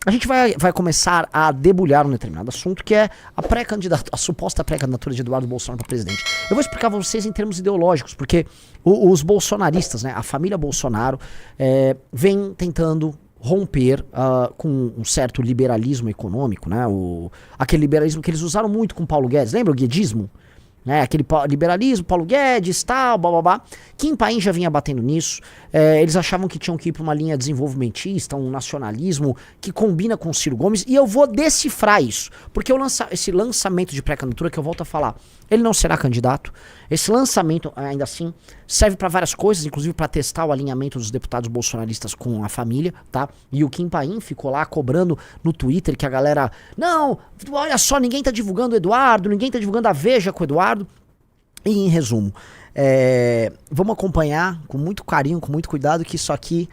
A gente vai começar a debulhar um determinado assunto, que é a suposta pré-candidatura de Eduardo Bolsonaro para presidente. Eu vou explicar pra vocês em termos ideológicos, porque os bolsonaristas, né, a família Bolsonaro, vem tentando romper com um certo liberalismo econômico, né? Aquele liberalismo que eles usaram muito com Paulo Guedes. Lembra o guedismo? Aquele liberalismo, Paulo Guedes, tal, blá. Kim Paim já vinha batendo nisso. Eles achavam que tinham que ir para uma linha desenvolvimentista, um nacionalismo que combina com o Ciro Gomes. E eu vou decifrar isso. Porque esse lançamento de pré-candidatura, que eu volto a falar, ele não será candidato. Esse lançamento, ainda assim, serve para várias coisas, inclusive para testar o alinhamento dos deputados bolsonaristas com a família, tá? E o Kim Paim ficou lá cobrando no Twitter que a galera... Não, olha só, ninguém tá divulgando o Eduardo, ninguém tá divulgando a Veja com o Eduardo. E em resumo, vamos acompanhar com muito carinho, com muito cuidado, que isso aqui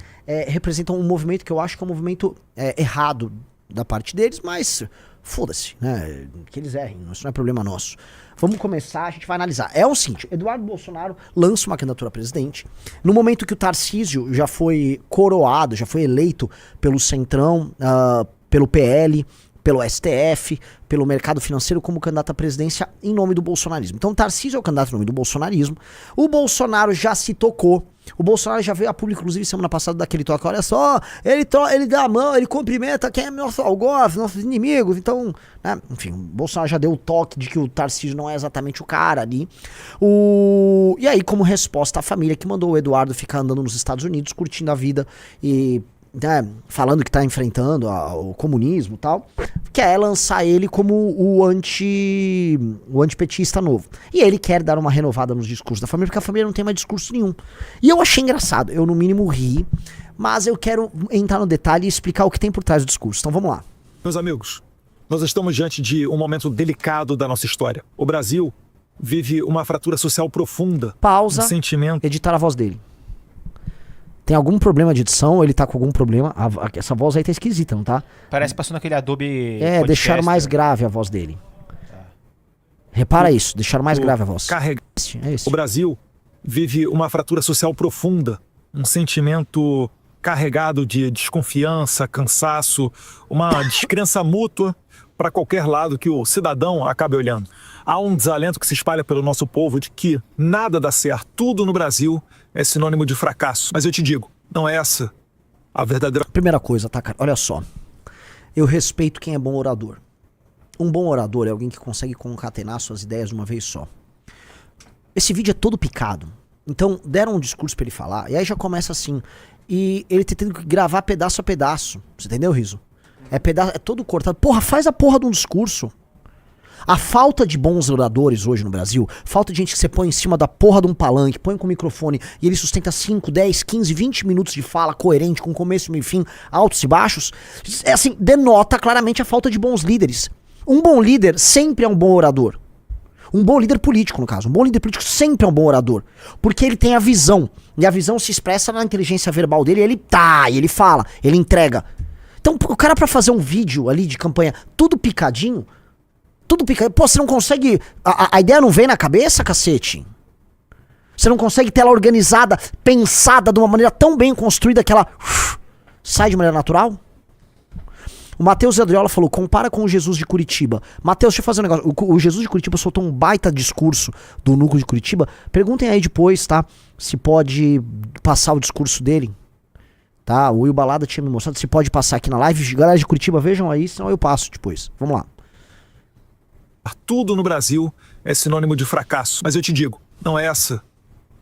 representa um movimento que eu acho que é um movimento errado da parte deles, mas foda-se, né? Que eles errem, isso não é problema nosso. Vamos começar, a gente vai analisar. É o seguinte, Eduardo Bolsonaro lança uma candidatura a presidente. No momento que o Tarcísio já foi coroado, já foi eleito pelo Centrão, pelo PL, pelo STF, pelo mercado financeiro como candidato à presidência em nome do bolsonarismo. Então o Tarcísio é o candidato em nome do bolsonarismo. O Bolsonaro já se tocou. O Bolsonaro já veio a público, inclusive, semana passada, daquele toque. Olha só, ele dá a mão, ele cumprimenta quem é nosso algoz, nossos inimigos. Então, né, enfim, o Bolsonaro já deu o toque de que o Tarcísio não é exatamente o cara ali. E aí, como resposta, a família que mandou o Eduardo ficar andando nos Estados Unidos, curtindo a vida e... falando que tá enfrentando o comunismo e tal, quer lançar ele como o antipetista novo. E ele quer dar uma renovada nos discursos da família, porque a família não tem mais discurso nenhum. E eu achei engraçado, eu no mínimo ri, mas eu quero entrar no detalhe e explicar o que tem por trás do discurso. Então vamos lá. Meus amigos, nós estamos diante de um momento delicado da nossa história. O Brasil vive uma fratura social profunda. Pausa, um sentimento... editar a voz dele. Tem algum problema de edição, ele tá com algum problema. Essa voz aí tá esquisita, não tá? Parece passando aquele Adobe. Deixaram mais grave a voz dele. Repara isso, deixaram mais grave a voz. O Brasil vive uma fratura social profunda. Um sentimento carregado de desconfiança, cansaço, uma descrença mútua para qualquer lado que o cidadão acabe olhando. Há um desalento que se espalha pelo nosso povo de que nada dá certo, tudo no Brasil é sinônimo de fracasso. Mas eu te digo, não é essa a verdadeira... Primeira coisa, tá, cara? Olha só. Eu respeito quem é bom orador. Um bom orador é alguém que consegue concatenar suas ideias de uma vez só. Esse vídeo é todo picado. Então, deram um discurso pra ele falar, e aí já começa assim. E ele tendo que gravar pedaço a pedaço. Você entendeu, Riso? É todo cortado. Porra, faz a porra de um discurso. A falta de bons oradores hoje no Brasil, falta de gente que você põe em cima da porra de um palanque, põe com o microfone e ele sustenta 5, 10, 15, 20 minutos de fala coerente, com começo, meio e fim, altos e baixos, denota claramente a falta de bons líderes. Um bom líder sempre é um bom orador. Um bom líder político, no caso. Um bom líder político sempre é um bom orador. Porque ele tem a visão. E a visão se expressa na inteligência verbal dele. E ele fala, ele entrega. Então, o cara pra fazer um vídeo ali de campanha tudo picadinho... Pô, você não consegue... A ideia não vem na cabeça, cacete? Você não consegue ter ela organizada, pensada de uma maneira tão bem construída que ela sai de maneira natural? O Matheus Adriola falou, compara com o Jesus de Curitiba. Matheus, deixa eu fazer um negócio. O Jesus de Curitiba soltou um baita discurso do núcleo de Curitiba. Perguntem aí depois, tá? Se pode passar o discurso dele. Tá? O Will Balada tinha me mostrado. Se pode passar aqui na live. Galera de Curitiba, vejam aí, senão eu passo depois. Vamos lá. Tudo no Brasil é sinônimo de fracasso. Mas eu te digo, não é essa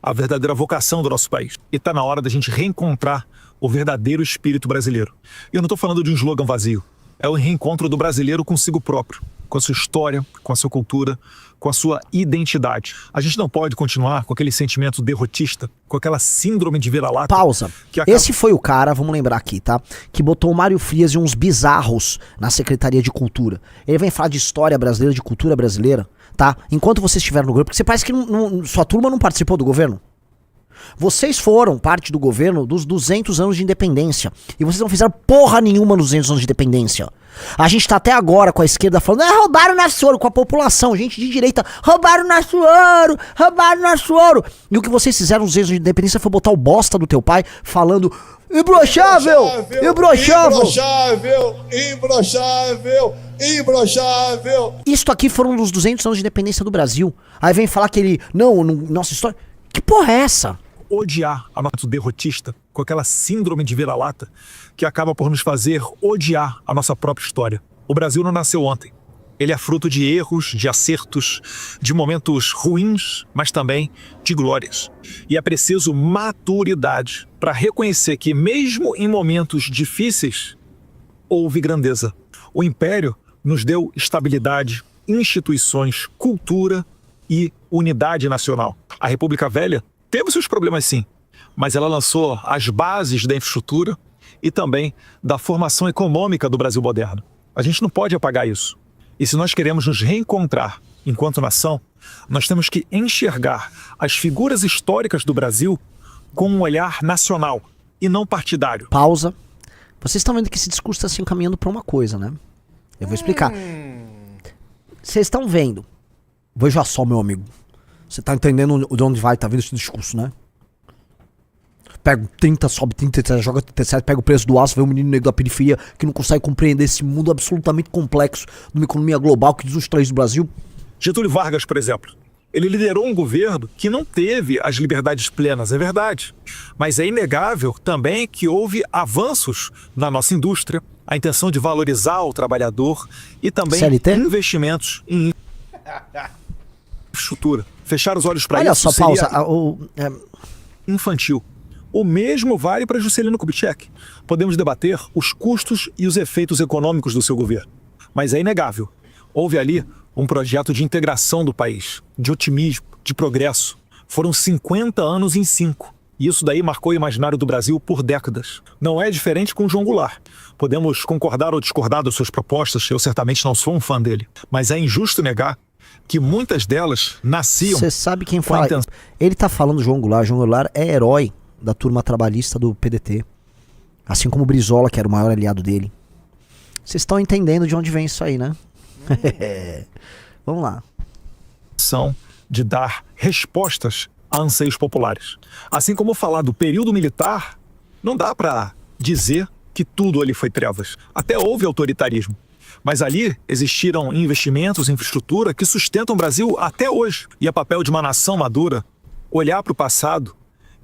a verdadeira vocação do nosso país. E tá na hora da gente reencontrar o verdadeiro espírito brasileiro. E eu não tô falando de um slogan vazio. É o reencontro do brasileiro consigo próprio, com a sua história, com a sua cultura, com a sua identidade. A gente não pode continuar com aquele sentimento derrotista, com aquela síndrome de vira-lata. Pausa. Esse foi o cara, vamos lembrar aqui, tá? Que botou o Mário Frias e uns bizarros na Secretaria de Cultura. Ele vem falar de história brasileira, de cultura brasileira, tá? Enquanto vocês estiveram no governo, porque você parece que sua turma não participou do governo. Vocês foram parte do governo dos 200 anos de independência. E vocês não fizeram porra nenhuma nos 200 anos de independência. A gente tá até agora com a esquerda falando, roubaram nosso ouro, com a população, gente de direita, roubaram nosso ouro. E o que vocês fizeram nos 200 anos de independência foi botar o bosta do teu pai falando, Imbrochável! Imbrochável! Imbrochável! Isto aqui foram os 200 anos de independência do Brasil. Aí vem falar que ele... Não, nossa história... Que porra é essa? Odiar a nosso derrotista com aquela síndrome de vira-lata que acaba por nos fazer odiar a nossa própria história. O Brasil não nasceu ontem. Ele é fruto de erros, de acertos, de momentos ruins, mas também de glórias. E é preciso maturidade para reconhecer que, mesmo em momentos difíceis, houve grandeza. O Império nos deu estabilidade, instituições, cultura e unidade nacional. A República Velha teve seus problemas sim, mas ela lançou as bases da infraestrutura e também da formação econômica do Brasil moderno. A gente não pode apagar isso. E se nós queremos nos reencontrar enquanto nação, nós temos que enxergar as figuras históricas do Brasil com um olhar nacional e não partidário. Pausa. Vocês estão vendo que esse discurso está se encaminhando para uma coisa, né? Eu vou explicar. Vocês estão vendo. Veja só, meu amigo. Você tá entendendo de onde vai, tá vendo esse discurso, né? Pega 30, sobe 37, joga 37, pega o preço do aço, vê um menino negro da periferia que não consegue compreender esse mundo absolutamente complexo de uma economia global que diz os três do Brasil. Getúlio Vargas, por exemplo, ele liderou um governo que não teve as liberdades plenas, é verdade. Mas é inegável também que houve avanços na nossa indústria, a intenção de valorizar o trabalhador e também CLT? investimentos em infraestrutura. Fechar os olhos para isso Olha só, seria pausa. infantil. O mesmo vale para Juscelino Kubitschek. Podemos debater os custos e os efeitos econômicos do seu governo. Mas é inegável. Houve ali um projeto de integração do país, de otimismo, de progresso. Foram 50 anos em 5. E isso daí marcou o imaginário do Brasil por décadas. Não é diferente com João Goulart. Podemos concordar ou discordar das suas propostas, eu certamente não sou um fã dele. Mas é injusto negar que muitas delas nasciam... Você sabe quem com a fala? intenção. Ele tá falando João Goulart. João Goulart é herói da turma trabalhista do PDT. Assim como o Brizola, que era o maior aliado dele. Vocês estão entendendo de onde vem isso aí, né? Vamos lá. De dar respostas a anseios populares. Assim como falar do período militar, não dá para dizer que tudo ali foi trevas. Até houve autoritarismo. Mas ali existiram investimentos em infraestrutura que sustentam o Brasil até hoje. E é papel de uma nação madura olhar para o passado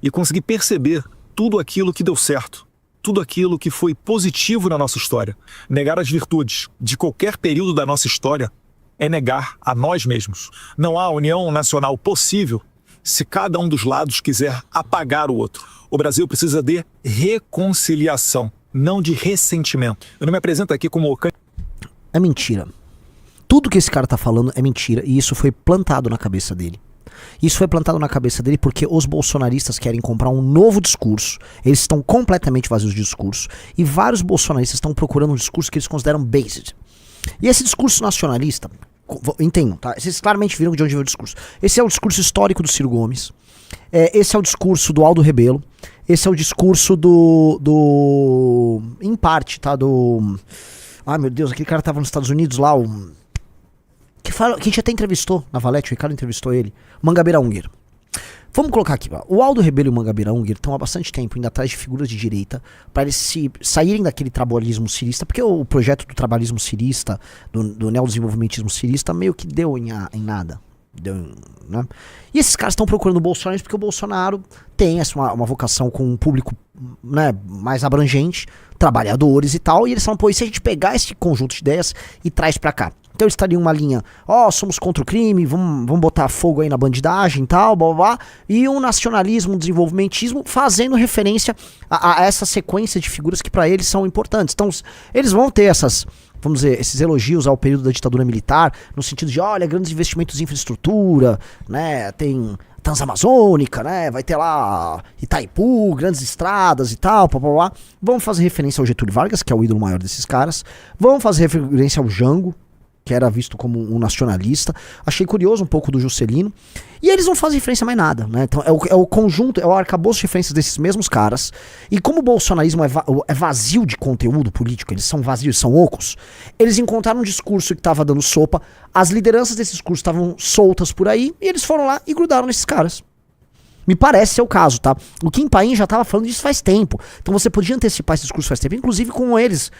e conseguir perceber tudo aquilo que deu certo, tudo aquilo que foi positivo na nossa história. Negar as virtudes de qualquer período da nossa história é negar a nós mesmos. Não há união nacional possível se cada um dos lados quiser apagar o outro. O Brasil precisa de reconciliação, não de ressentimento. Eu não me apresento aqui como... É mentira. Tudo que esse cara tá falando é mentira e isso foi plantado na cabeça dele. Isso foi plantado na cabeça dele porque os bolsonaristas querem comprar um novo discurso. Eles estão completamente vazios de discurso. E vários bolsonaristas estão procurando um discurso que eles consideram based. E esse discurso nacionalista, entendam, tá? Vocês claramente viram de onde veio o discurso. Esse é o discurso histórico do Ciro Gomes. Esse é o discurso do Aldo Rebelo. Esse é o discurso em parte, tá? Ai meu Deus, aquele cara tava nos Estados Unidos lá, que a gente até entrevistou na Valete, o Ricardo entrevistou ele, Mangabeira Unger. Vamos colocar aqui, ó. O Aldo Rebelo e o Mangabeira Unger estão há bastante tempo indo atrás de figuras de direita para eles saírem daquele trabalhismo cirista, porque o projeto do trabalhismo cirista, do neodesenvolvimentismo cirista, meio que deu em nada. Né? E esses caras estão procurando o Bolsonaro porque o Bolsonaro tem uma vocação com um público, né, mais abrangente, trabalhadores e tal, e eles falam, pô, e se a gente pegar esse conjunto de ideias e traz pra cá? Então eles estariam uma linha, somos contra o crime, vamos botar fogo aí na bandidagem e tal, blá, blá, blá, e um nacionalismo, um desenvolvimentismo, fazendo referência a essa sequência de figuras que pra eles são importantes. Então eles vão ter vamos dizer, esses elogios ao período da ditadura militar, no sentido de, olha, grandes investimentos em infraestrutura, né, tem Transamazônica, né, vai ter lá Itaipu, grandes estradas e tal, blá, blá, blá. Vão fazer referência ao Getúlio Vargas, que é o ídolo maior desses caras, vão fazer referência ao Jango, que era visto como um nacionalista. Achei curioso um pouco do Juscelino. E eles não fazem referência a mais nada, né? Então é o conjunto, é o arcabouço de referências desses mesmos caras. E como o bolsonarismo é vazio de conteúdo político, eles são vazios, são ocos, eles encontraram um discurso que tava dando sopa, as lideranças desse discurso estavam soltas por aí, e eles foram lá e grudaram nesses caras. Me parece ser o caso, tá? O Kim Paim já tava falando disso faz tempo. Então você podia antecipar esse discurso faz tempo, inclusive com eles,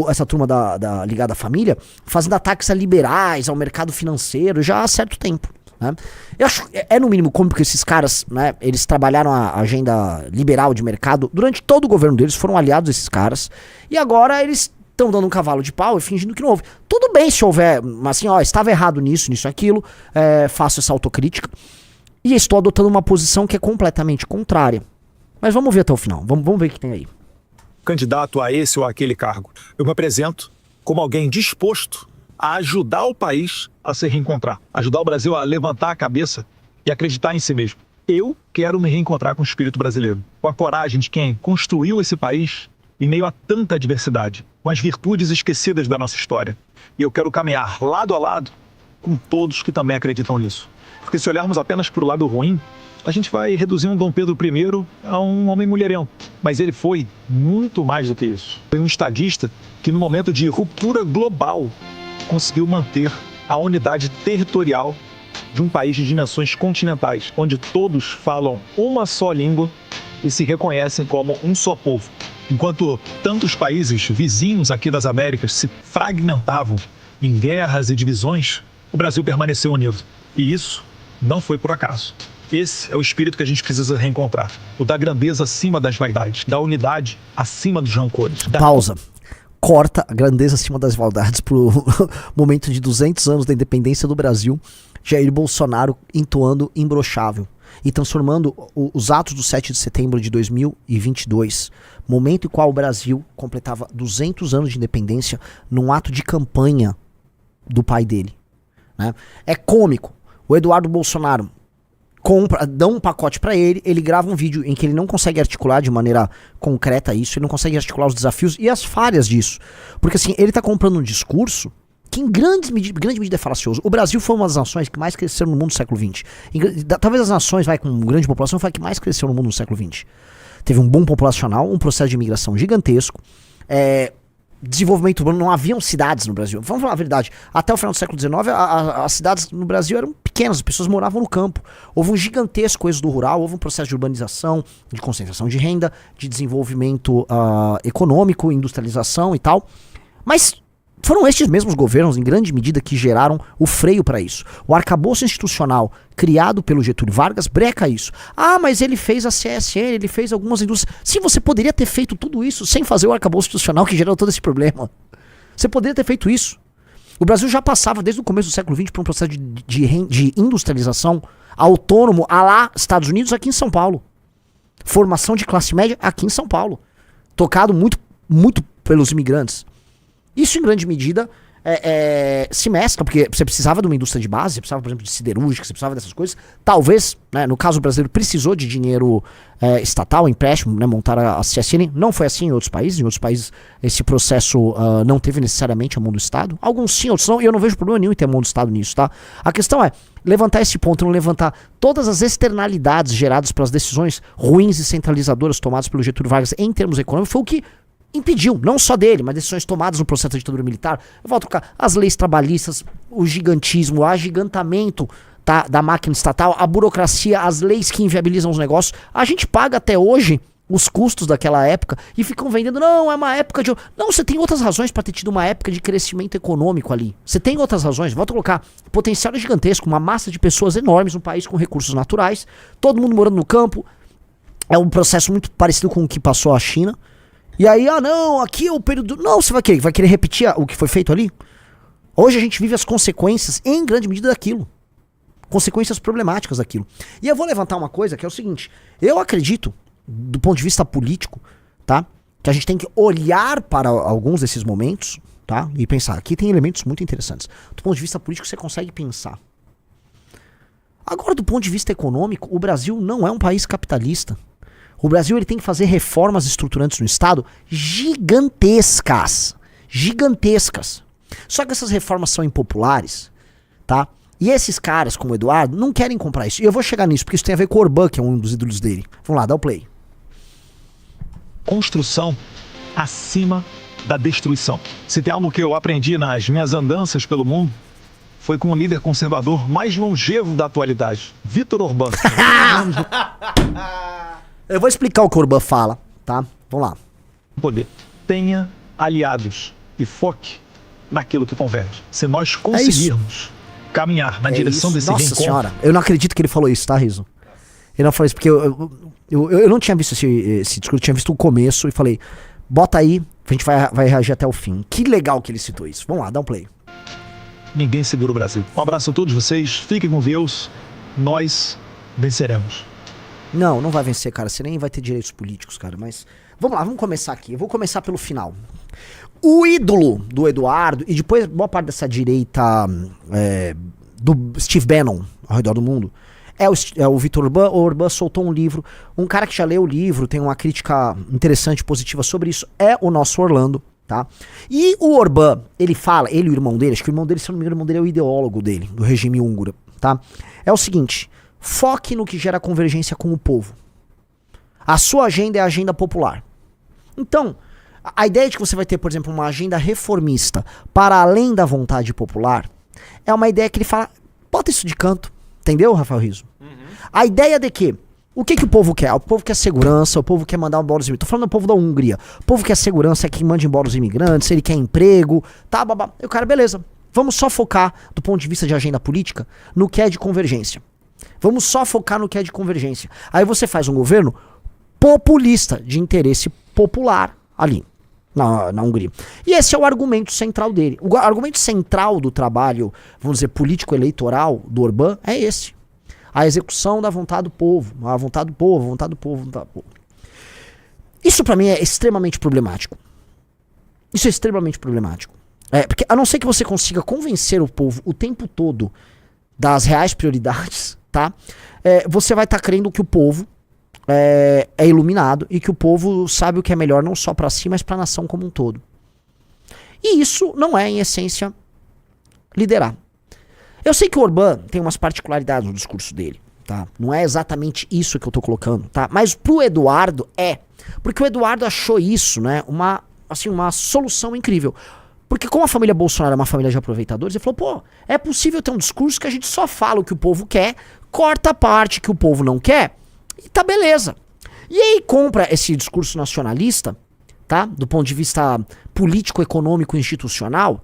essa turma da ligada à família, fazendo ataques a liberais, ao mercado financeiro, já há certo tempo. Né? Eu acho no mínimo cômico que esses caras, né, eles trabalharam a agenda liberal de mercado durante todo o governo deles, foram aliados desses caras, e agora eles estão dando um cavalo de pau e fingindo que não houve. Tudo bem se houver, mas assim, ó, estava errado nisso, aquilo, faço essa autocrítica, e estou adotando uma posição que é completamente contrária. Mas vamos ver até o final, vamos ver o que tem aí. Candidato a esse ou aquele cargo. Eu me apresento como alguém disposto a ajudar o país a se reencontrar, ajudar o Brasil a levantar a cabeça e acreditar em si mesmo. Eu quero me reencontrar com o espírito brasileiro, com a coragem de quem construiu esse país em meio a tanta adversidade, com as virtudes esquecidas da nossa história. E eu quero caminhar lado a lado com todos que também acreditam nisso. Porque se olharmos apenas para o lado ruim, a gente vai reduzindo Dom Pedro I a um homem mulherento. Mas ele foi muito mais do que isso. Foi um estadista que, no momento de ruptura global, conseguiu manter a unidade territorial de um país de dimensões continentais, onde todos falam uma só língua e se reconhecem como um só povo. Enquanto tantos países vizinhos aqui das Américas se fragmentavam em guerras e divisões, o Brasil permaneceu unido. E isso não foi por acaso. Esse é o espírito que a gente precisa reencontrar. O da grandeza acima das vaidades, da unidade acima dos rancores. Pausa. Corta a grandeza acima das vaidades pro momento de 200 anos da independência do Brasil, Jair Bolsonaro entoando imbrochável e transformando os atos do 7 de setembro de 2022, momento em qual o Brasil completava 200 anos de independência, num ato de campanha do pai dele. Né? É cômico. O Eduardo Bolsonaro dá um pacote pra ele, ele grava um vídeo em que ele não consegue articular de maneira concreta isso, ele não consegue articular os desafios e as falhas disso. Porque assim, ele tá comprando um discurso que em grande medida é falacioso. O Brasil foi uma das nações que mais cresceram no mundo do século XX. Talvez as nações com grande população foi a que mais cresceu no mundo do século XX. Teve um boom populacional, um processo de imigração gigantesco, desenvolvimento urbano, não haviam cidades no Brasil. Vamos falar a verdade, até o final do século XIX, as cidades no Brasil eram pequenas, as pessoas moravam no campo. Houve um gigantesco êxodo rural, houve um processo de urbanização, de concentração de renda, de desenvolvimento econômico, industrialização e tal. Mas foram estes mesmos governos, em grande medida, que geraram o freio para isso. O arcabouço institucional criado pelo Getúlio Vargas breca isso. Ah, mas ele fez a CSN, ele fez algumas indústrias. Sim, você poderia ter feito tudo isso sem fazer o arcabouço institucional que gerou todo esse problema. Você poderia ter feito isso. O Brasil já passava, desde o começo do século XX, por um processo de industrialização autônomo à lá Estados Unidos, aqui em São Paulo. Formação de classe média aqui em São Paulo. Tocado muito pelos imigrantes. Isso, em grande medida, se mescla, porque você precisava de uma indústria de base, você precisava, por exemplo, de siderúrgica, você precisava dessas coisas. Talvez, né, no caso brasileiro, precisou de dinheiro estatal, empréstimo, né, montar a CSN. Não foi assim em outros países. Em outros países, esse processo não teve necessariamente a mão do Estado. Alguns sim, outros não, e eu não vejo problema nenhum em ter a mão do Estado nisso, tá? A questão é levantar esse ponto, não levantar todas as externalidades geradas pelas decisões ruins e centralizadoras tomadas pelo Getúlio Vargas em termos econômicos, foi o que impediu, não só dele, mas decisões tomadas no processo da ditadura militar. Eu volto a trocar as leis trabalhistas, o gigantismo, o agigantamento da máquina estatal, a burocracia, as leis que inviabilizam os negócios. A gente paga até hoje os custos daquela época e ficam vendendo, não, é uma época de... Não, você tem outras razões para ter tido uma época de crescimento econômico ali. Você tem outras razões, volto a colocar, o potencial é gigantesco, uma massa de pessoas enormes, um país com recursos naturais, todo mundo morando no campo. É um processo muito parecido com o que passou a China. E aí, não, aqui é o período... Não, você vai querer repetir o que foi feito ali? Hoje a gente vive as consequências, em grande medida, daquilo. Consequências problemáticas daquilo. E eu vou levantar uma coisa que é o seguinte. Eu acredito, do ponto de vista político, tá? Que a gente tem que olhar para alguns desses momentos, tá? E pensar, aqui tem elementos muito interessantes. Do ponto de vista político, você consegue pensar. Agora, do ponto de vista econômico, o Brasil não é um país capitalista. O Brasil ele tem que fazer reformas estruturantes no Estado gigantescas. Gigantescas. Só que essas reformas são impopulares, tá? E esses caras, como o Eduardo, não querem comprar isso. E eu vou chegar nisso, porque isso tem a ver com o Orbán, que é um dos ídolos dele. Vamos lá, dá o play. Construção acima da destruição. Se tem algo que eu aprendi nas minhas andanças pelo mundo, foi com o líder conservador mais longevo da atualidade, Vítor Orbán. Eu vou explicar o que o Orbán fala, tá? Vamos lá. Poder. Tenha aliados e foque naquilo que converge. Se nós conseguirmos caminhar na direção desse Nossa reencontro... senhora, eu não acredito que ele falou isso, tá, Riso? Ele não falou isso, porque eu não tinha visto esse discurso, eu tinha visto o começo e falei, bota aí, a gente vai reagir até o fim. Que legal que ele citou isso. Vamos lá, dá um play. Ninguém segura o Brasil. Um abraço a todos vocês, fiquem com Deus, nós venceremos. Não vai vencer, cara, você nem vai ter direitos políticos, cara, mas... Vamos lá, vamos começar aqui, eu vou começar pelo final. O ídolo do Eduardo, e depois boa parte dessa direita do Steve Bannon ao redor do mundo, é o Vítor Orbán. O Orbán soltou um livro, um cara que já leu o livro, tem uma crítica interessante, positiva sobre isso, é o nosso Orlando, tá? E o Orbán, ele fala, ele e o irmão dele, acho que o irmão dele, se eu não me engano, o irmão dele é o ideólogo dele, do regime húngaro, tá? É o seguinte, foque no que gera convergência com o povo. A sua agenda é a agenda popular. Então, a ideia de que você vai ter, por exemplo, uma agenda reformista para além da vontade popular é uma ideia que ele fala, bota isso de canto. Entendeu, Rafael Rizzo? A ideia de que, o que o povo quer? O povo quer segurança, o povo quer mandar embora os imigrantes. Tô falando do povo da Hungria. O povo quer segurança, é que manda embora os imigrantes, ele quer emprego, tá, babá. E o cara, beleza. Vamos só focar, do ponto de vista de agenda política, no que é de convergência. Vamos só focar no que é de convergência. Aí você faz um governo populista, de interesse popular ali, na Hungria. E esse é o argumento central dele. O argumento central do trabalho, vamos dizer, político-eleitoral do Orbán é esse. A execução da vontade do povo. A vontade do povo, a vontade do povo, a vontade do povo. Isso pra mim é extremamente problemático. Isso é extremamente problemático. Porque a não ser que você consiga convencer o povo o tempo todo das reais prioridades, tá? Você vai estar crendo que o povo é iluminado e que o povo sabe o que é melhor não só pra si, mas pra nação como um todo. E isso não é, em essência, liderar. Eu sei que o Orbán tem umas particularidades no discurso dele, tá? Não é exatamente isso que eu tô colocando, tá? Mas pro Eduardo porque o Eduardo achou isso, né, uma solução incrível. Porque como a família Bolsonaro é uma família de aproveitadores, ele falou, pô, é possível ter um discurso que a gente só fala o que o povo quer, corta a parte que o povo não quer, e tá beleza. E aí compra esse discurso nacionalista, tá? Do ponto de vista político, econômico, institucional,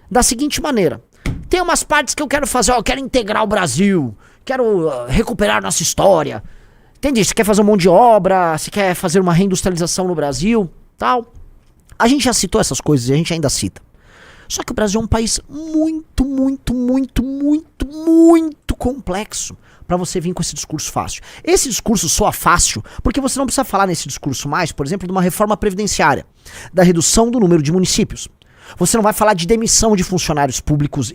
da seguinte maneira. Tem umas partes que eu quero fazer, eu quero integrar o Brasil, quero recuperar nossa história. Entende? Você quer fazer um monte de obra, você quer fazer uma reindustrialização no Brasil, tal. A gente já citou essas coisas e a gente ainda cita. Só que o Brasil é um país muito, muito, muito, muito, muito complexo para você vir com esse discurso fácil. Esse discurso soa fácil porque você não precisa falar nesse discurso mais, por exemplo, de uma reforma previdenciária, da redução do número de municípios. Você não vai falar de demissão de funcionários públicos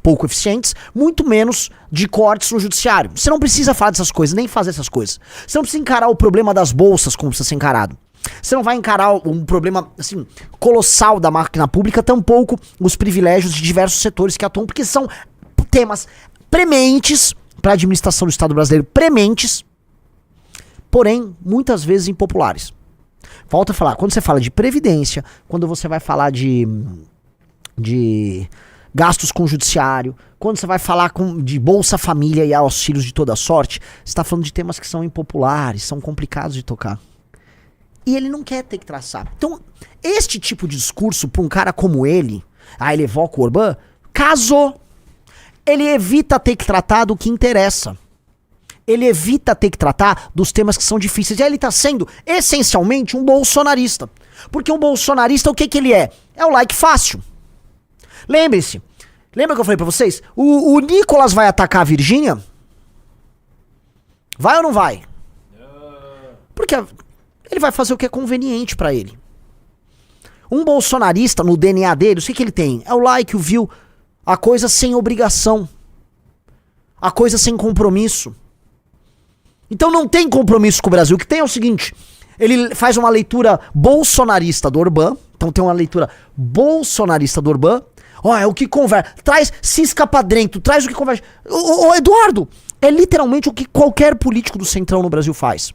pouco eficientes, muito menos de cortes no judiciário. Você não precisa falar dessas coisas, nem fazer essas coisas. Você não precisa encarar o problema das bolsas como precisa ser encarado. Você não vai encarar um problema assim, colossal da máquina pública, tampouco os privilégios de diversos setores que atuam, porque são temas prementes para a administração do Estado brasileiro, prementes, porém muitas vezes impopulares. Volto a falar, quando você fala de previdência, quando você vai falar de gastos com o judiciário, quando você vai falar de Bolsa Família e auxílios de toda sorte, você está falando de temas que são impopulares, são complicados de tocar. E ele não quer ter que traçar. Então, este tipo de discurso para um cara como ele evoca o Orbán, casou. Ele evita ter que tratar do que interessa. Ele evita ter que tratar dos temas que são difíceis. E aí ele tá sendo, essencialmente, um bolsonarista. Porque um bolsonarista, o que ele é? É o like fácil. Lembre-se. Lembra que eu falei pra vocês? O Nicolas vai atacar a Virgínia? Vai ou não vai? Porque ele vai fazer o que é conveniente pra ele. Um bolsonarista, no DNA dele, o que ele tem? É o like, o view, a coisa sem obrigação. A coisa sem compromisso. Então não tem compromisso com o Brasil. O que tem é o seguinte, ele faz uma leitura bolsonarista do Orbán. Então tem uma leitura bolsonarista do Orbán. É o que converge. Traz, cisca pra dentro, traz o que converge. Ô Eduardo, é literalmente o que qualquer político do Centrão no Brasil faz.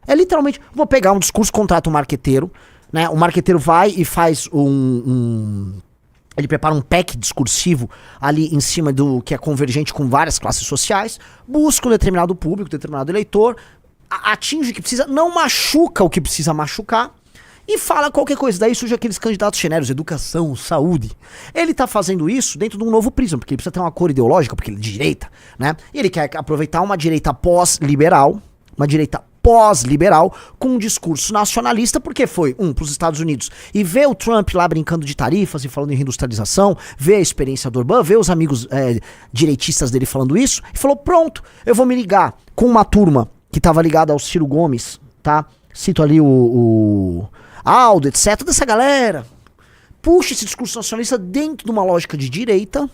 É literalmente, vou pegar um discurso, contrato um marqueteiro, né? O marqueteiro vai e faz Ele prepara um pack discursivo ali em cima do que é convergente com várias classes sociais, busca um determinado público, determinado eleitor, atinge o que precisa, não machuca o que precisa machucar e fala qualquer coisa. Daí surge aqueles candidatos genéricos, educação, saúde. Ele tá fazendo isso dentro de um novo prisma, porque ele precisa ter uma cor ideológica, porque ele é de direita, né? E ele quer aproveitar uma direita pós-liberal, com um discurso nacionalista, porque foi, pros Estados Unidos, e vê o Trump lá brincando de tarifas e falando em reindustrialização, vê a experiência do Orbán, vê os amigos direitistas dele falando isso, e falou, pronto, eu vou me ligar com uma turma que tava ligada ao Ciro Gomes, tá? Cito ali o Aldo, etc, toda essa galera, puxa esse discurso nacionalista dentro de uma lógica de direita,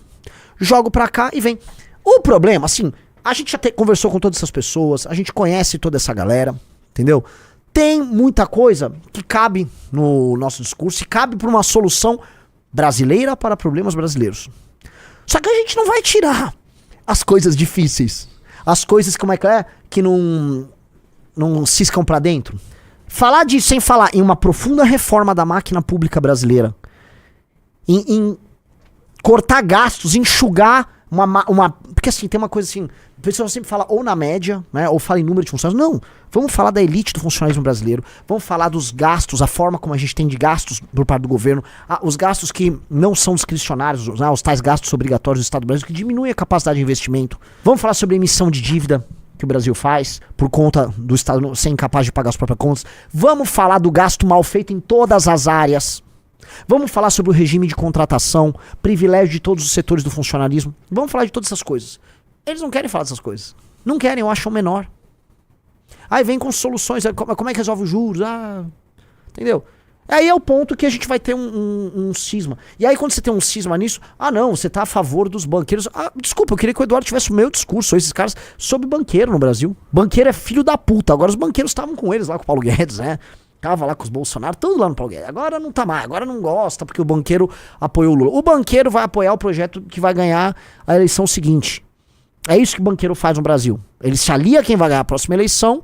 jogo pra cá e vem. O problema, assim, a gente já conversou com todas essas pessoas, a gente conhece toda essa galera, entendeu? Tem muita coisa que cabe no nosso discurso e cabe para uma solução brasileira para problemas brasileiros. Só que a gente não vai tirar as coisas difíceis, as coisas que não ciscam pra dentro. Falar disso sem falar em uma profunda reforma da máquina pública brasileira, em cortar gastos, enxugar porque assim, tem uma coisa assim, o pessoal sempre fala ou na média, né, ou fala em número de funcionários. Não, vamos falar da elite do funcionalismo brasileiro, vamos falar dos gastos, a forma como a gente tem de gastos por parte do governo, os gastos que não são discricionários, né, os tais gastos obrigatórios do Estado do Brasil, que diminuem a capacidade de investimento. Vamos falar sobre a emissão de dívida que o Brasil faz, por conta do Estado ser incapaz de pagar as próprias contas. Vamos falar do gasto mal feito em todas as áreas. Vamos falar sobre o regime de contratação, privilégio de todos os setores do funcionalismo. Vamos falar de todas essas coisas. Eles não querem falar dessas coisas. Não querem, eu acho o menor. Aí vem com soluções, como é que resolve os juros? Entendeu? Aí é o ponto que a gente vai ter um cisma. E aí quando você tem um cisma nisso, não, você tá a favor dos banqueiros. Desculpa, eu queria que o Eduardo tivesse o meu discurso, esses caras, sobre banqueiro no Brasil. Banqueiro é filho da puta. Agora os banqueiros estavam com eles lá, com o Paulo Guedes, né? Tava lá com os Bolsonaro, tudo lá no Paulo Guedes. Agora não tá mais, agora não gosta, porque o banqueiro apoiou o Lula. O banqueiro vai apoiar o projeto que vai ganhar a eleição seguinte. É isso que o banqueiro faz no Brasil. Ele se alia a quem vai ganhar a próxima eleição,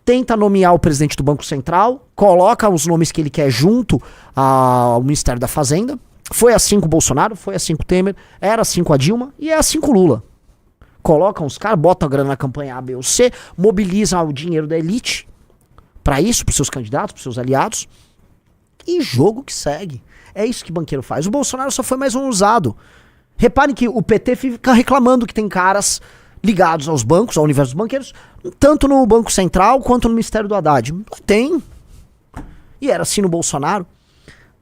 tenta nomear o presidente do Banco Central, coloca os nomes que ele quer junto ao Ministério da Fazenda. Foi assim com o Bolsonaro, foi assim com o Temer, era assim com a Dilma e é assim com o Lula. Colocam os caras, botam a grana na campanha A, B ou C, mobilizam o dinheiro da elite para isso, pros seus candidatos, pros seus aliados, e jogo que segue. É isso que banqueiro faz. O Bolsonaro só foi mais um usado. Reparem que o PT fica reclamando que tem caras ligados aos bancos, ao universo dos banqueiros, tanto no Banco Central quanto no Ministério do Haddad. Tem. E era assim no Bolsonaro.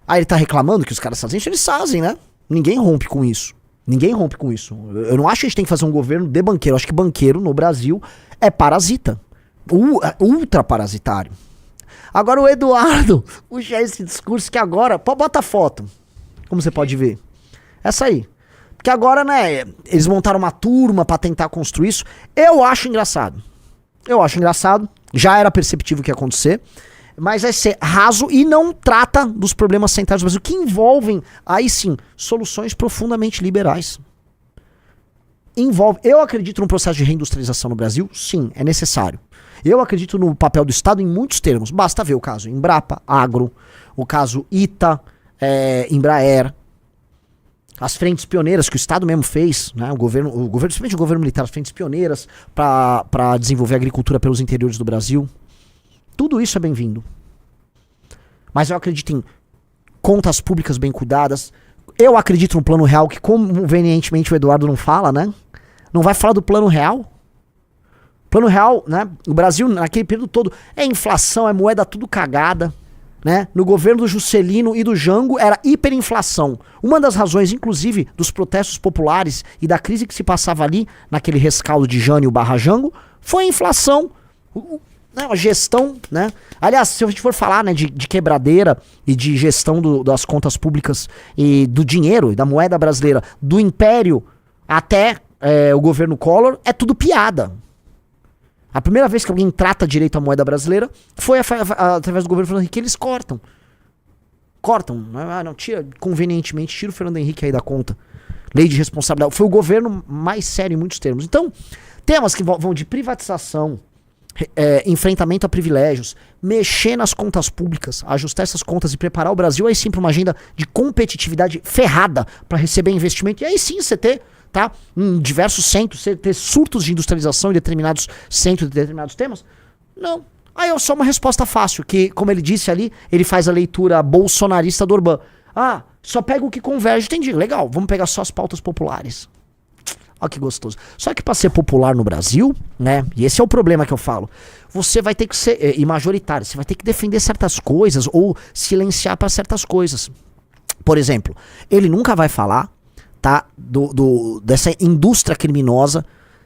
Aí ele tá reclamando que os caras fazem isso, eles fazem, né? Ninguém rompe com isso. Ninguém rompe com isso. Eu não acho que a gente tem que fazer um governo de banqueiro. Eu acho que banqueiro no Brasil é parasita. Ultra parasitário. Agora o Eduardo puxa esse discurso que agora, bota a foto, como você pode ver, essa aí, porque agora, né, eles montaram uma turma pra tentar construir isso. Eu acho engraçado, já era perceptível o que ia acontecer, mas vai ser raso e não trata dos problemas centrais do Brasil, que envolvem, aí sim, soluções profundamente liberais. Eu acredito no processo de reindustrialização no Brasil, sim, é necessário. Eu acredito no papel do Estado em muitos termos. Basta ver o caso Embrapa, Agro, o caso ITA, Embraer, as frentes pioneiras que o Estado mesmo fez, né? O governo, principalmente o governo militar, as frentes pioneiras para desenvolver a agricultura pelos interiores do Brasil. Tudo isso é bem-vindo. Mas eu acredito em contas públicas bem cuidadas. Eu acredito no plano real, que convenientemente o Eduardo não fala, né? Não vai falar do plano real? Plano real, né? O Brasil, naquele período todo, é inflação, é moeda tudo cagada, né? No governo do Juscelino e do Jango era hiperinflação. Uma das razões, inclusive, dos protestos populares e da crise que se passava ali, naquele rescaldo de Jânio / Jango, foi a inflação. A gestão, né? Aliás, se a gente for falar, né, de quebradeira e de gestão das contas públicas e do dinheiro e da moeda brasileira, do império até o governo Collor, é tudo piada. A primeira vez que alguém trata direito a moeda brasileira foi através do governo Fernando Henrique. Eles cortam. Não, convenientemente, tira o Fernando Henrique aí da conta. Lei de responsabilidade. Foi o governo mais sério em muitos termos. Então, temas que vão de privatização, enfrentamento a privilégios, mexer nas contas públicas, ajustar essas contas e preparar o Brasil aí sim para uma agenda de competitividade ferrada para receber investimento. E aí sim você ter, tá, em diversos centros, você ter surtos de industrialização em determinados centros de determinados temas. Não. Aí é só uma resposta fácil, que, como ele disse ali, ele faz a leitura bolsonarista do Orbán. Ah, só pega o que converge. Entendi, legal, vamos pegar só as pautas populares. Olha que gostoso. Só que para ser popular no Brasil, né, e esse é o problema que eu falo, você vai ter que ser, e majoritário, você vai ter que defender certas coisas ou silenciar para certas coisas. Por exemplo, ele nunca vai falar, tá, dessa indústria criminosa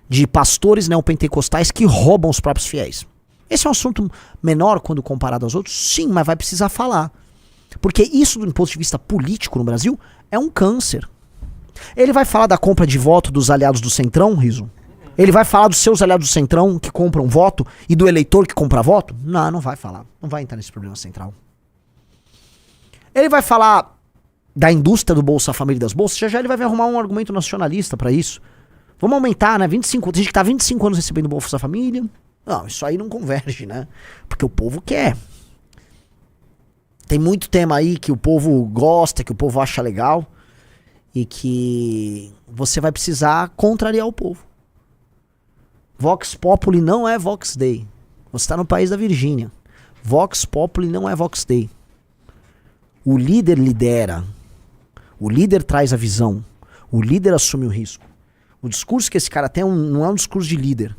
de pastores neopentecostais que roubam os próprios fiéis. Esse é um assunto menor quando comparado aos outros? Sim, mas vai precisar falar. Porque isso, do ponto de vista político no Brasil, é um câncer. Ele vai falar da compra de voto dos aliados do Centrão, Riso? Ele vai falar dos seus aliados do Centrão que compram voto e do eleitor que compra voto? Não, não vai falar. Não vai entrar nesse problema central. Ele vai falar da indústria do Bolsa Família e das bolsas? Já ele vai arrumar um argumento nacionalista pra isso. Vamos aumentar, né? 25, tem gente que tá 25 anos recebendo Bolsa Família. Não, isso aí não converge, né? Porque o povo quer. Tem muito tema aí que o povo gosta, que o povo acha legal. E que você vai precisar contrariar o povo. Vox Populi não é Vox Dei. Você está no país da Virgínia. Vox Populi não é Vox Dei. O líder lidera. O líder traz a visão. O líder assume o risco. O discurso que esse cara tem não é um discurso de líder.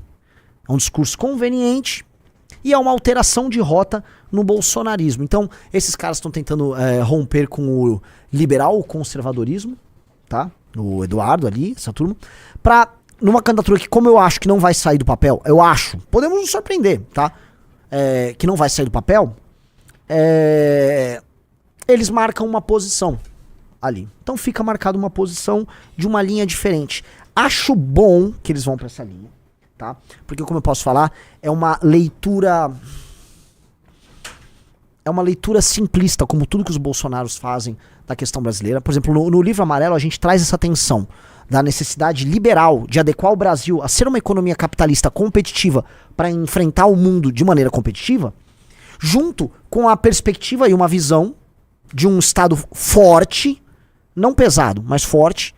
É um discurso conveniente e é uma alteração de rota no bolsonarismo. Então, esses caras estão tentando romper com o liberal conservadorismo, tá? O Eduardo ali, essa turma, pra, numa candidatura que, como eu acho que não vai sair do papel, eu acho, podemos nos surpreender, tá? Que não vai sair do papel, eles marcam uma posição ali. Então fica marcada uma posição de uma linha diferente. Acho bom que eles vão pra essa linha, tá? Porque, como eu posso falar, é uma leitura simplista, como tudo que os bolsonaros fazem da questão brasileira. Por exemplo, no livro amarelo a gente traz essa tensão da necessidade liberal de adequar o Brasil a ser uma economia capitalista competitiva para enfrentar o mundo de maneira competitiva, junto com a perspectiva e uma visão de um Estado forte, não pesado, mas forte,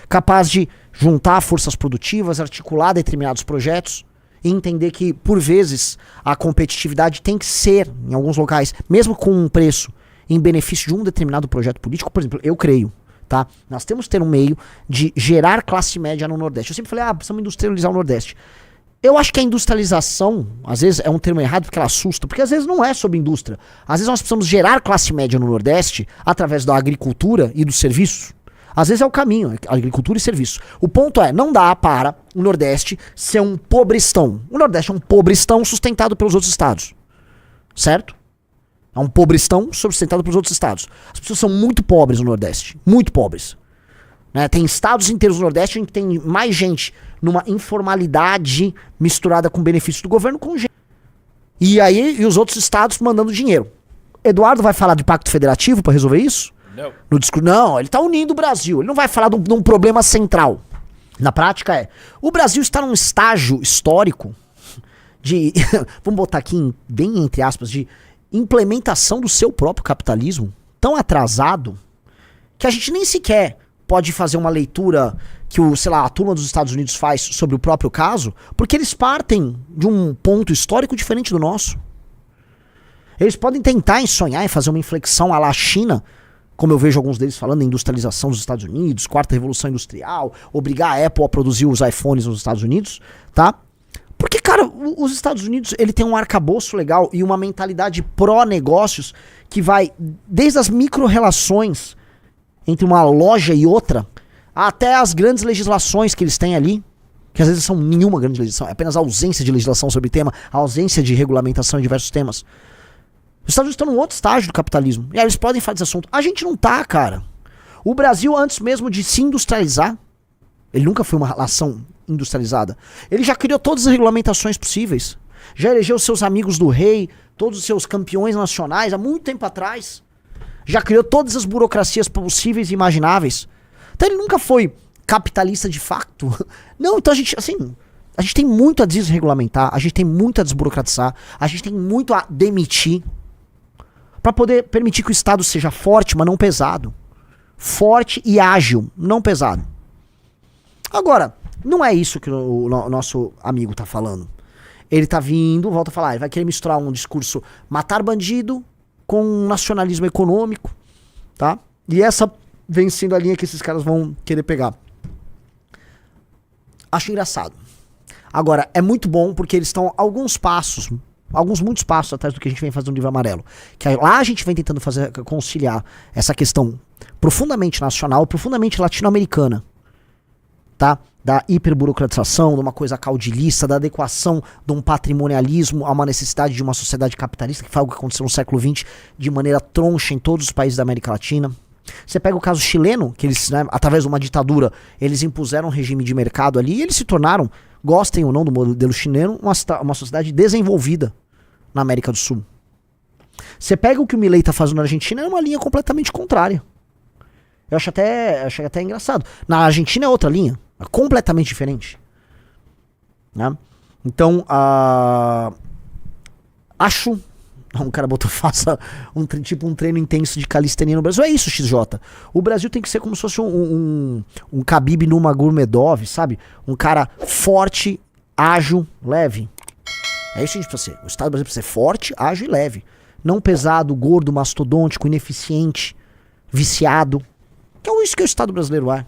capaz de juntar forças produtivas, articular determinados projetos e entender que, por vezes, a competitividade tem que ser, em alguns locais, mesmo com um preço em benefício de um determinado projeto político. Por exemplo, eu creio, tá? Nós temos que ter um meio de gerar classe média no Nordeste. Eu sempre falei, precisamos industrializar o Nordeste. Eu acho que a industrialização, às vezes, é um termo errado porque ela assusta, porque às vezes não é sobre indústria. Às vezes nós precisamos gerar classe média no Nordeste através da agricultura e dos serviços. Às vezes é o caminho, agricultura e serviço. O ponto é, não dá para o Nordeste ser um pobrestão. O Nordeste é um pobrestão sustentado pelos outros estados. Certo? É um pobrestão sustentado pelos outros estados. As pessoas são muito pobres no Nordeste. Muito pobres. Né? Tem estados inteiros no Nordeste em que tem mais gente numa informalidade misturada com benefícios do governo com gente. E aí, e os outros estados mandando dinheiro. Eduardo vai falar de pacto federativo para resolver isso? Não. No discurso, não, ele tá unindo o Brasil. Ele não vai falar de um problema central. Na prática o Brasil está num estágio histórico de, vamos botar aqui bem entre aspas, de implementação do seu próprio capitalismo tão atrasado que a gente nem sequer pode fazer uma leitura que a turma dos Estados Unidos faz sobre o próprio caso, porque eles partem de um ponto histórico diferente do nosso. Eles podem tentar sonhar em fazer uma inflexão à la China, como eu vejo alguns deles falando em industrialização dos Estados Unidos, quarta revolução industrial, obrigar a Apple a produzir os iPhones nos Estados Unidos, tá? Porque, cara, os Estados Unidos, ele tem um arcabouço legal e uma mentalidade pró-negócios que vai desde as micro-relações entre uma loja e outra, até as grandes legislações que eles têm ali, que às vezes são nenhuma grande legislação, é apenas a ausência de legislação sobre o tema, a ausência de regulamentação em diversos temas. Os Estados Unidos estão num outro estágio do capitalismo. E aí eles podem falar desse assunto. A gente não tá, cara. O Brasil, antes mesmo de se industrializar, ele nunca foi uma nação industrializada. Ele já criou todas as regulamentações possíveis. Já elegeu seus amigos do rei, todos os seus campeões nacionais, há muito tempo atrás. Já criou todas as burocracias possíveis e imagináveis. Então ele nunca foi capitalista de facto. Não, então a gente, assim, A gente tem muito a desregulamentar, a gente tem muito a desburocratizar, a gente tem muito a demitir para poder permitir que o Estado seja forte, mas não pesado. Forte e ágil, não pesado. Agora, não é isso que o nosso amigo tá falando. Ele tá vindo, volta a falar, ele vai querer misturar um discurso matar bandido com um nacionalismo econômico, tá? E essa vem sendo a linha que esses caras vão querer pegar. Acho engraçado. Agora, é muito bom porque eles estão muitos passos atrás do que a gente vem fazendo no Livro Amarelo. Que lá a gente vem tentando conciliar essa questão profundamente nacional, profundamente latino-americana, tá? Da hiperburocratização, de uma coisa caudilhista, da adequação de um patrimonialismo a uma necessidade de uma sociedade capitalista, que foi algo que aconteceu no século XX de maneira troncha em todos os países da América Latina. Você pega o caso chileno, que eles, né, através de uma ditadura, eles impuseram um regime de mercado ali e eles se tornaram, gostem ou não do modelo chileno, uma sociedade desenvolvida na América do Sul. Você pega o que o Milei tá fazendo na Argentina, é uma linha completamente contrária. Eu achei até engraçado. Na Argentina é outra linha, é completamente diferente. Né? Então, acho... Um cara botou, faça um treino intenso de calistenia no Brasil. É isso, XJ. O Brasil tem que ser como se fosse um Khabib Nurmagomedov, sabe? Um cara forte, ágil, leve. É isso que a gente precisa ser. O Estado do Brasil precisa ser forte, ágil e leve. Não pesado, gordo, mastodôntico, ineficiente, viciado. Que é isso que o Estado brasileiro é.